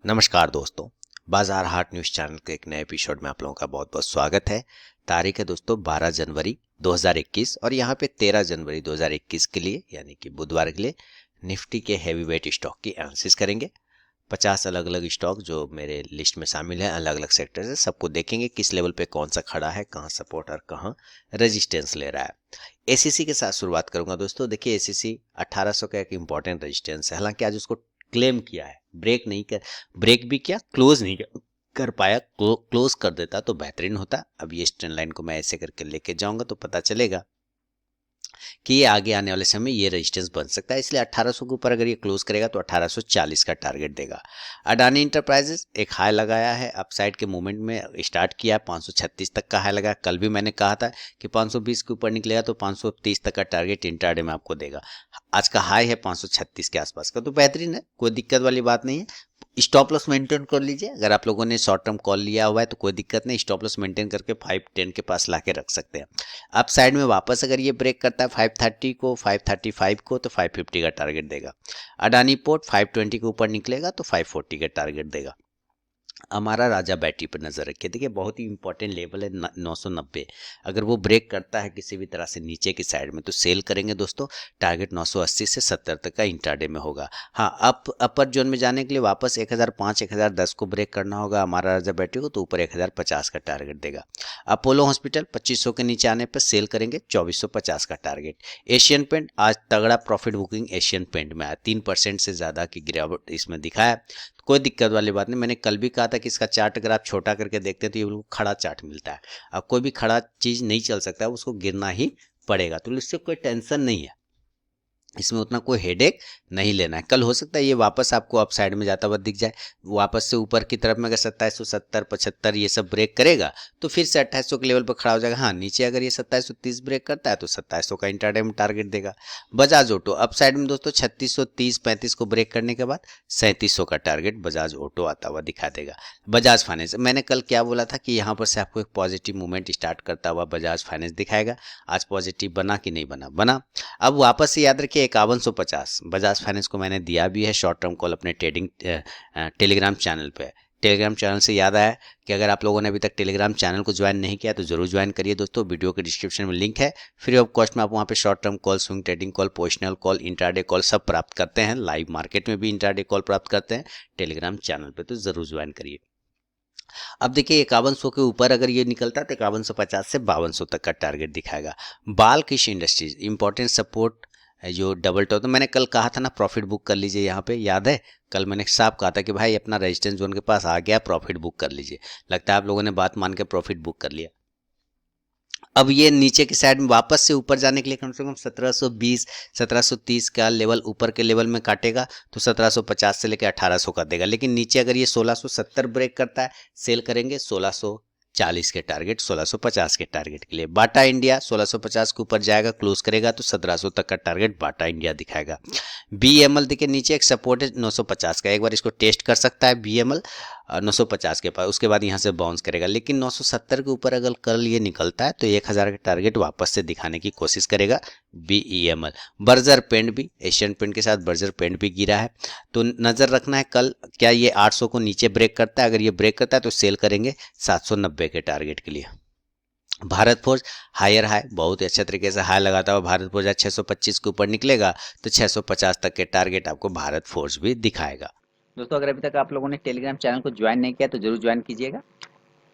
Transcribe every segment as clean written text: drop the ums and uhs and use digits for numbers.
नमस्कार दोस्तों। बाजार हाट न्यूज़ चैनल के एक नए एपिसोड में आप लोगों का बहुत बहुत स्वागत है। तारीख है दोस्तों 12 जनवरी 2021 और यहाँ पे 13 जनवरी 2021 के लिए यानी कि बुधवार के लिए निफ्टी के हैवी वेट स्टॉक की एनालिसिस करेंगे। 50 अलग अलग स्टॉक जो मेरे लिस्ट में शामिल है, अलग अलग सेक्टर से, सबको देखेंगे किस लेवल पे कौन सा खड़ा है, कहाँ सपोर्ट और कहाँ रेजिस्टेंस ले रहा है। एसीसी के साथ शुरुआत करूंगा दोस्तों। देखिए एसीसी 1800 का एक इंपॉर्टेंट रेजिस्टेंस है। हालांकि आज उसको क्लेम किया है, ब्रेक भी किया, क्लोज नहीं कर पाया। क्लोज कर देता तो बेहतरीन होता। अब ये ट्रेंड लाइन को मैं ऐसे करके लेके जाऊंगा तो पता चलेगा कि ये आगे आने वाले समय ये रेजिस्टेंस बन सकता है। इसलिए 1800 के ऊपर अगर ये क्लोज करेगा तो 1840 का टारगेट देगा। अडानी इंटरप्राइजेस एक हाई लगाया है, अपसाइड के मूवमेंट में स्टार्ट किया, 536 तक का हाई लगाया। कल भी मैंने कहा था कि 520 के ऊपर निकलेगा तो 530 तक का टारगेट इंट्राडे में आपको देगा। आज का हाई है 536 के आसपास का, तो बेहतरीन है, कोई दिक्कत वाली बात नहीं है। स्टॉप लॉस मेंटेन कर लीजिए। अगर आप लोगों ने शॉर्ट टर्म कॉल लिया हुआ है तो कोई दिक्कत नहीं, स्टॉप लॉस मेंटेन करके 510 के पास लाके रख सकते हैं। अप साइड में वापस अगर ये ब्रेक करता है 530 को, 535 को, तो 550 का टारगेट देगा। अडानी पोर्ट 520 के ऊपर निकलेगा तो 540 का टारगेट देगा। हमारा राजा बैटरी पर नजर रखिए। देखिए बहुत ही इंपॉर्टेंट लेवल है 990। अगर वो ब्रेक करता है किसी भी तरह से नीचे की साइड में तो सेल करेंगे दोस्तों। टारगेट 980 से 70 तक का इंट्राडे में होगा। हाँ, अपर जोन में जाने के लिए वापस 1005 1010 को ब्रेक करना होगा हमारा राजा बैटरी को, तो ऊपर 1050 का टारगेट देगा। अपोलो हॉस्पिटल 2500 के नीचे आने पर सेल करेंगे 2450 का टारगेट। एशियन पेंट आज तगड़ा प्रॉफिट बुकिंग एशियन पेंट में आया, 3% से ज़्यादा की गिरावट इसमें दिखाया। कोई दिक्कत वाली बात नहीं। मैंने कल भी कहा था कि इसका चार्ट अगर आप छोटा करके देखते हैं तो ये बिल्कुल खड़ा चार्ट मिलता है। अब कोई भी खड़ा चीज़ नहीं चल सकता है, उसको गिरना ही पड़ेगा, तो इससे कोई टेंशन नहीं है, इसमें उतना कोई हेडेक नहीं लेना है। कल हो सकता है ये वापस आपको अप साइड में जाता हुआ दिख जाए, वापस से ऊपर की तरफ में अगर 2770 75 ये सब ब्रेक करेगा तो फिर से 2800 के लेवल पर खड़ा हो जाएगा। हाँ, नीचे अगर ये 2730 ब्रेक करता है तो 2700 का इंट्राडे में टारगेट देगा। बजाज ऑटो अप साइड में दोस्तों 3630 35 को ब्रेक करने के बाद 3700 का टारगेट बजाज ऑटो आता हुआ दिखा देगा। बजाज फाइनेंस मैंने कल क्या बोला था कि यहाँ पर से आपको एक पॉजिटिव मूवमेंट स्टार्ट करता हुआ बजाज फाइनेंस दिखाएगा। आज पॉजिटिव बना कि नहीं बना? बना। अब वापस से याद रखिए 5150 बजाज फाइनेंस को मैंने दिया भी है शॉर्ट टर्म कॉल अपने ट्रेडिंग टेलीग्राम चैनल पे। टेलीग्राम चैनल से याद आया कि अगर आप लोगों ने अभी तक टेलीग्राम चैनल को ज्वाइन नहीं किया तो जरूर ज्वाइन करिए दोस्तों। वीडियो के डिस्क्रिप्शन में लिंक है। फ्री ऑफ कॉस्ट में आप वहाँ पे short term call, swing trading call, positional call, intraday call सब प्राप्त करते हैं। लाइव मार्केट में भी इंट्राडे कॉल प्राप्त करते हैं टेलीग्राम चैनल पे, तो जरूर ज्वाइन करिए। अब देखिए 5100 के ऊपर अगर ये निकलता है तो 5150 से 5200 तक का टारगेट दिखाएगा। बालकृष्ण इंडस्ट्रीज इंपॉर्टेंट सपोर्ट जो डबल टॉप, तो मैंने कल कहा था ना प्रॉफिट बुक कर लीजिए। यहाँ पे याद है कल मैंने साफ कहा था कि भाई अपना रेजिस्टेंस जोन के पास आ गया, प्रॉफिट बुक कर लीजिए। लगता है आप लोगों ने बात मान के प्रॉफिट बुक कर लिया। अब ये नीचे की साइड में वापस से ऊपर जाने के लिए कम से कम 1720 1730 का लेवल ऊपर के लेवल में काटेगा तो 1750 से लेकर 1800 का देगा। लेकिन नीचे अगर ये 1670 ब्रेक करता है सेल करेंगे 1640 के टारगेट, 1650 के टारगेट के लिए। बाटा इंडिया 1650 के ऊपर जाएगा, क्लोज करेगा तो 1700 तक का टारगेट बाटा इंडिया दिखाएगा। बीएमएल देखिए नीचे एक सपोर्ट है 950 का, एक बार इसको टेस्ट कर सकता है बीएमएल 950 के पास, उसके बाद यहाँ से बाउंस करेगा। लेकिन 970 के ऊपर अगर कल ये निकलता है तो 1000 का टारगेट वापस से दिखाने की कोशिश करेगा बीईएमएल। बर्जर पेंट भी, एशियन पेंट के साथ बर्जर पेंट भी गिरा है, तो नजर रखना है कल क्या ये 800 को नीचे ब्रेक करता है। अगर ये ब्रेक करता है तो सेल करेंगे 790 के टारगेट के लिए। भारत फोर्ज हायर हाई, बहुत ही अच्छे तरीके से हाई लगाता हुआ भारत फोर्ज आज 625 के ऊपर निकलेगा तो 650 तक के टारगेट आपको भारत फोर्ज भी दिखाएगा। दोस्तों अगर अभी तक आप लोगों ने टेलीग्राम चैनल को ज्वाइन नहीं किया तो जरूर ज्वाइन कीजिएगा।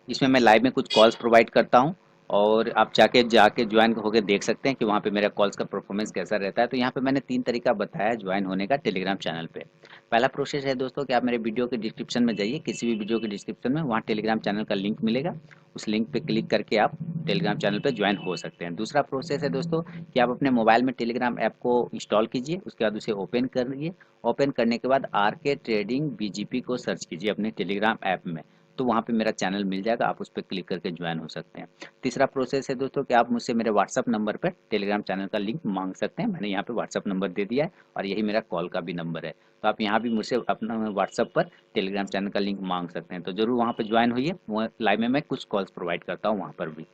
इसमें मैं लाइव में कुछ कॉल्स प्रोवाइड करता हूँ और आप जाके ज्वाइन होकर देख सकते हैं कि वहाँ पे मेरा कॉल्स का परफॉर्मेंस कैसा रहता है। तो यहाँ पे मैंने 3 तरीका बताया ज्वाइन होने का टेलीग्राम चैनल पे। पहला प्रोसेस है दोस्तों कि आप मेरे वीडियो के डिस्क्रिप्शन में जाइए, किसी भी वीडियो के डिस्क्रिप्शन में वहाँ टेलीग्राम चैनल का लिंक मिलेगा, उस लिंक पे क्लिक करके आप टेलीग्राम चैनल पे ज्वाइन हो सकते हैं। दूसरा प्रोसेस है दोस्तों कि आप अपने मोबाइल में टेलीग्राम ऐप को इंस्टॉल कीजिए, उसके बाद उसे ओपन करिए। ओपन करने के बाद आरके ट्रेडिंग बीजीपी को सर्च कीजिए अपने टेलीग्राम ऐप में, तो वहाँ पे मेरा चैनल मिल जाएगा, आप उस पर क्लिक करके ज्वाइन हो सकते हैं। तीसरा प्रोसेस है दोस्तों कि आप मुझसे मेरे व्हाट्सअप नंबर पर टेलीग्राम चैनल का लिंक मांग सकते हैं। मैंने यहाँ पे व्हाट्सअप नंबर दे दिया है और यही मेरा कॉल का भी नंबर है, तो आप यहाँ भी मुझसे अपना व्हाट्सअप पर टेलीग्राम चैनल का लिंक मांग सकते हैं। तो जरूर वहाँ पर ज्वाइन होइए, वो लाइव में मैं कुछ कॉल्स प्रोवाइड करता हूँ वहाँ पर भी।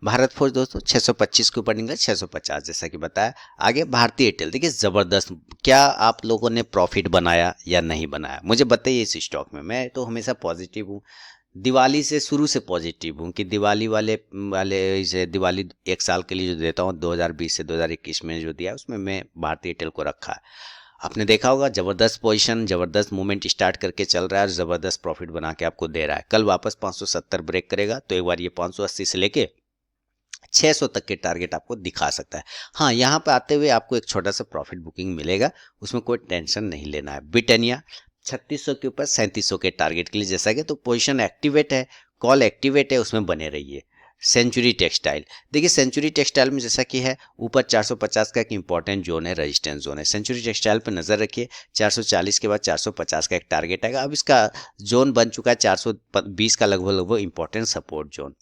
भारत फोर्ज दोस्तों 625 के ऊपर निकला, 650 जैसा कि बताया। आगे भारतीय एयरटेल, देखिए ज़बरदस्त। क्या आप लोगों ने प्रॉफिट बनाया या नहीं बनाया, मुझे बताइए इस स्टॉक में। मैं तो हमेशा पॉजिटिव हूँ, दिवाली से शुरू से पॉजिटिव हूँ कि दिवाली वाले वाले इसे दिवाली एक साल के लिए जो देता हूँ 2020 से 2021 में जो दिया उसमें मैं भारतीय एयरटेल को रखा है। आपने देखा होगा जबरदस्त पोजीशन, जबरदस्त मूवमेंट स्टार्ट करके चल रहा है और जबरदस्त प्रॉफिट बना के आपको दे रहा है। कल वापस 570 ब्रेक करेगा तो एक बार ये 580 से लेके 600 तक के टारगेट आपको दिखा सकता है। हाँ, यहाँ पे आते हुए आपको एक छोटा सा प्रॉफिट बुकिंग मिलेगा, उसमें कोई टेंशन नहीं लेना है। ब्रिटानिया 3600 के ऊपर 3700 के टारगेट के लिए जैसा कि, तो पोजीशन एक्टिवेट है, कॉल एक्टिवेट है, उसमें बने रहिए। सेंचुरी टेक्सटाइल, देखिए सेंचुरी टेक्सटाइल में जैसा कि है ऊपर 450 का एक इंपॉर्टेंट जोन है, रेजिस्टेंस जोन है। सेंचुरी टेक्सटाइल पर नजर रखिए, 440 के बाद 450 का एक टारगेट आएगा। अब इसका जोन बन चुका है 420 का लगभग इंपॉर्टेंट सपोर्ट जोन।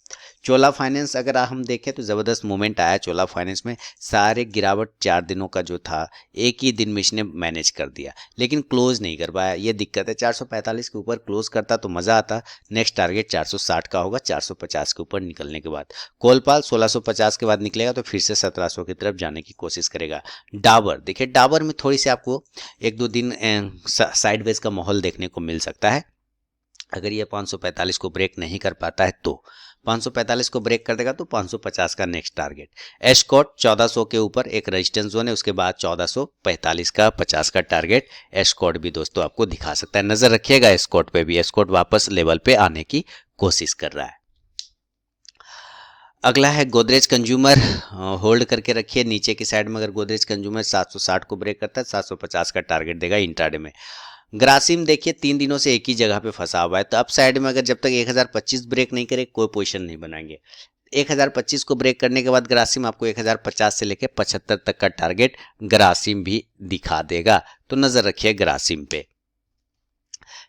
चोला फाइनेंस अगर हम देखें तो ज़बरदस्त मूवमेंट आया चोला फाइनेंस में, सारे गिरावट 4 दिनों का जो था एक ही दिन में इसने मैनेज कर दिया, लेकिन क्लोज नहीं कर पाया, ये दिक्कत है। 445 के ऊपर क्लोज करता तो मज़ा आता। नेक्स्ट टारगेट 460 का होगा 450 के ऊपर निकलने के बाद। कोलपाल 1650 के बाद निकलेगा तो फिर से 1700 की तरफ जाने की कोशिश करेगा। डाबर, देखिए डाबर में थोड़ी सी आपको 1-2 दिन साइडवेज का माहौल देखने को मिल सकता है। अगर ये 545 को ब्रेक नहीं कर पाता है तो 545 को ब्रेक कर देगा तो 550 का नेक्स्ट टारगेट। एस्कॉर्ट 1400 के ऊपर एक रेजिस्टेंस जोन है, उसके बाद 1445 का 50 का टारगेट एस्कॉर्ट भी दोस्तों आपको दिखा सकता है। नजर रखिएगा एस्कॉर्ट पे भी, एस्कॉर्ट वापस लेवल पे आने की कोशिश कर रहा है। अगला है गोदरेज कंज्यूमर, होल्ड करके रखिए। नीचे की साइड में अगर गोदरेज कंज्यूमर 760 को ब्रेक करता है 750 का टारगेट देगा इंट्राडे में। ग्रासिम देखिए 3 दिनों से एक ही जगह पे फंसा हुआ है, तो अप साइड में अगर जब तक 1025 ब्रेक नहीं करे कोई पोजीशन नहीं बनाएंगे। 1025 को ब्रेक करने के बाद ग्रासिम आपको 1050 से लेकर 75 तक का टारगेट ग्रासिम भी दिखा देगा, तो नजर रखिए ग्रासिम पे।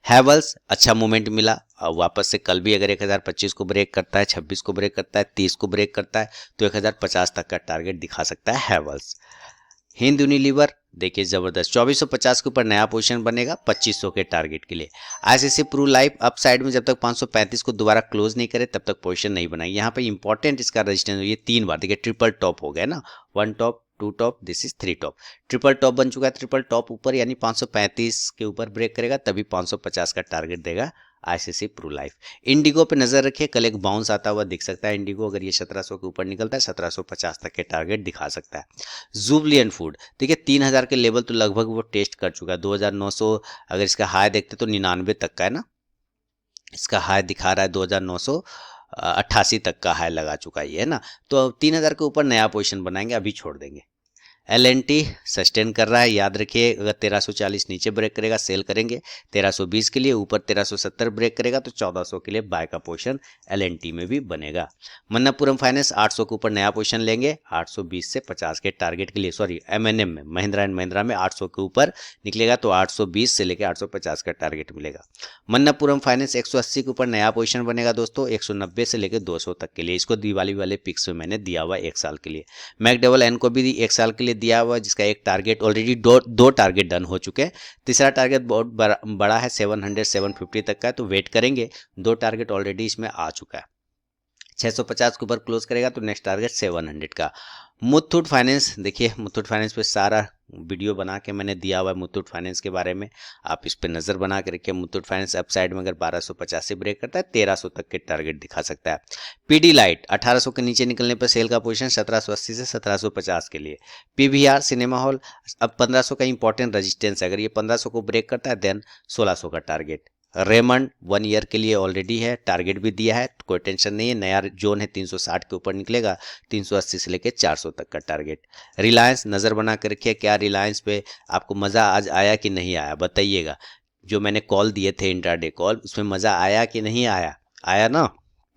हैवल्स अच्छा मूवमेंट मिला, वापस से कल भी अगर 1025 को ब्रेक करता है, 26 को ब्रेक करता है, 30 को ब्रेक करता है तो 1050 तक का टारगेट दिखा सकता है हैवल्स। हिंद यूनिलीवर देखिए जबरदस्त 2450 के ऊपर नया पोजीशन बनेगा 2500 के टारगेट के लिए। ICC Pru life upside में जब तक 535 को दोबारा क्लोज नहीं करे तब तक पोजीशन नहीं बनाई। यहाँ पे इंपॉर्टेंट इसका रेजिस्टेंस ये 3 बार देखिए ट्रिपल टॉप हो गया ना, 1 top 2 top, this is 3 top, triple top बन चुका है। ट्रिपल टॉप ऊपर यानी 535 के ऊपर ब्रेक करेगा तभी 550 का टारगेट देगा आईसीसी प्रू लाइफ। इंडिगो पे नजर रखिए, कल एक बाउंस आता हुआ दिख सकता है इंडिगो, अगर ये 1700 के ऊपर निकलता है 1750 तक के टारगेट दिखा सकता है। जुबलियन फूड देखिए 3000 के लेवल तो लगभग वो टेस्ट कर चुका है, 2900 अगर इसका हाई देखते तो 99 तक का है ना, इसका हाई दिखा रहा है 2988 तक का हाई लगा चुका है ये, है ना। तो 3000 के ऊपर नया पोजीशन बनाएंगे, अभी छोड़ देंगे। एल&टी सस्टेन कर रहा है, याद रखिए अगर 1340 नीचे ब्रेक करेगा सेल करेंगे, 1320 के लिए, ऊपर 1370 ब्रेक करेगा तो 1400 के लिए बाय का पोजीशन एल&टी में भी बनेगा। मन्नापुरम फाइनेंस 800 के ऊपर नया पोजीशन लेंगे 820 से 50 के टारगेट के लिए, सॉरी एमएनएम में महिंद्रा एंड महिंद्रा में 800 के ऊपर निकलेगा तो 820 से लेकर 850 का टारगेट मिलेगा। मन्नापुरम फाइनेंस 180 के ऊपर नया पोजीशन बनेगा दोस्तों 190 से लेकर 200 तक के लिए, इसको दिवाली वाले पिक्स में मैंने दिया हुआ 1 साल के लिए। मैकडबल एन को भी 1 साल के लिए दिया हुआ, जिसका एक टारगेट ऑलरेडी दो टारगेट डन हो चुके हैं, तीसरा टारगेट बहुत बड़ा है 700-750 तक का है, तो वेट करेंगे, 2 टारगेट ऑलरेडी इसमें आ चुका है। 650 के ऊपर क्लोज करेगा तो नेक्स्ट टारगेट 700 का। मुथूट फाइनेंस देखिए, मुथूट फाइनेंस पे सारा वीडियो बना के मैंने दिया हुआ है मुथूट फाइनेंस के बारे में, आप इस पे नज़र बना के रखिए। मुथूट फाइनेंस अपसाइड में अगर 1250 से ब्रेक करता है 1300 तक के टारगेट दिखा सकता है। पीडी लाइट 1800 के नीचे निकलने पर सेल का पोजीशन 1780 से 1750 के लिए। पीवीआर सिनेमा हॉल अब 1500 का इंपॉर्टेंट रेजिस्टेंस है, अगर ये 1500 को ब्रेक करता है देन 1600 का टारगेट। रेमंड 1 ईयर के लिए ऑलरेडी है, टारगेट भी दिया है, कोई टेंशन नहीं है। नया जोन है 360 के ऊपर निकलेगा, 380 से लेके 400 तक का टारगेट। रिलायंस नज़र बना कर रखिए, क्या रिलायंस पे आपको मज़ा आज आया कि नहीं आया बताइएगा। जो मैंने कॉल दिए थे इंट्राडे कॉल, उसमें मज़ा आया कि नहीं आया, आया ना?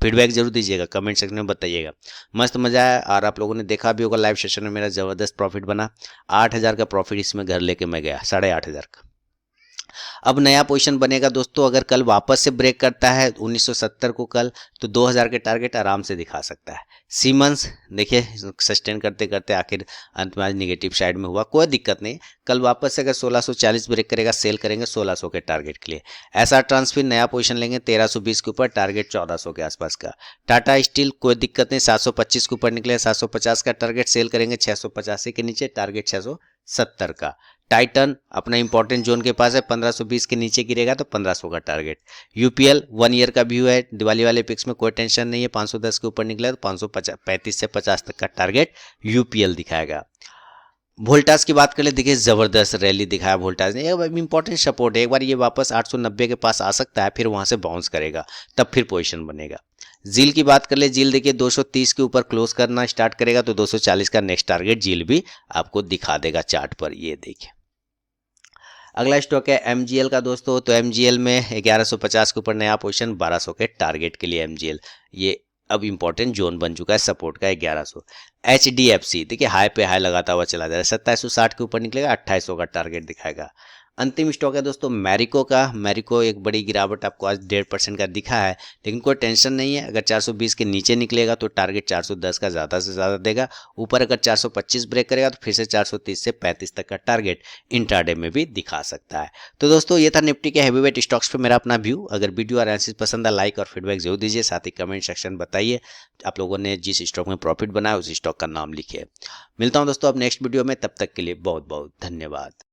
फीडबैक जरूर दीजिएगा, कमेंट सेक्शन में बताइएगा। मस्त मज़ा आया, और आप लोगों ने देखा भी होगा लाइव सेशन में मेरा ज़बरदस्त प्रॉफिट बना, 8000 का प्रॉफिट इसमें घर लेके मैं गया, 8500 का। अब नया पोजीशन बनेगा दोस्तों, अगर कल वापस से ब्रेक करता है 1970 को कल, तो 2000 के टारगेट आराम से दिखा सकता है। सीमेंस देखिए सस्टेन करते करते आखिर अंत में आज निगेटिव साइड में हुआ, कोई दिक्कत नहीं, कल वापस से अगर 1640 ब्रेक करेगा सेल करेंगे 1600 के टारगेट के लिए। ऐसा ट्रांसफर नया पोजीशन लेंगे 1320 के ऊपर, टारगेट 1400 के आसपास का। टाटा स्टील कोई दिक्कत नहीं, 725 के ऊपर निकले 750 का टारगेट, सेल करेंगे 685 के नीचे, टारगेट 670 का। टाइटन अपना इंपॉर्टेंट जोन के पास है, 1520 के नीचे गिरेगा तो 1500 का टारगेट। यूपीएल 1 ईयर का व्यू है, दिवाली वाले पिक्स में कोई टेंशन नहीं है, 510 के ऊपर निकला तो 535 से 50 तक का टारगेट यूपीएल दिखाएगा। वोल्टास की बात कर ले, देखिए जबरदस्त रैली दिखाया वोल्टास ने, इंपॉर्टेंट सपोर्ट है, एक बार ये वापस 890 के पास आ सकता है, फिर वहां से बाउंस करेगा, तब फिर पोजीशन बनेगा। जील की बात कर ले, जील देखिए 230 के ऊपर क्लोज करना स्टार्ट करेगा तो 240 का नेक्स्ट टारगेट जील भी आपको दिखा देगा चार्ट पर, ये देखिए। अगला स्टॉक है एमजीएल का दोस्तों, तो एमजीएल में 1150 के ऊपर नया पोजीशन, 1200 के टारगेट के लिए एमजीएल ये अब इंपॉर्टेंट जोन बन चुका है सपोर्ट का 1100। एचडीएफसी देखिए हाई पे हाई लगाता हुआ चला जा रहा है, 2760 के ऊपर निकलेगा, 2800 का टारगेट दिखाएगा। अंतिम स्टॉक है दोस्तों मैरिको का, मैरिको एक बड़ी गिरावट आपको आज 1.5% का दिखा है, लेकिन कोई टेंशन नहीं है, अगर 420 के नीचे निकलेगा तो टारगेट 410 का ज़्यादा से ज़्यादा देगा, ऊपर अगर 425 ब्रेक करेगा तो फिर से 430 से 35 तक का टारगेट इंट्राडे में भी दिखा सकता है। तो दोस्तों ये था निफ्टी के हैवीवेट स्टॉक्स पे मेरा अपना व्यू। अगर वीडियो और एनालिसिस पसंद है लाइक और फीडबैक जरूर दीजिए, साथ ही कमेंट सेक्शन बताइए आप लोगों ने जिस स्टॉक में प्रॉफिट बनाया उस स्टॉक का नाम लिखिए। मिलता हूँ दोस्तों अब नेक्स्ट वीडियो में, तब तक के लिए बहुत बहुत धन्यवाद।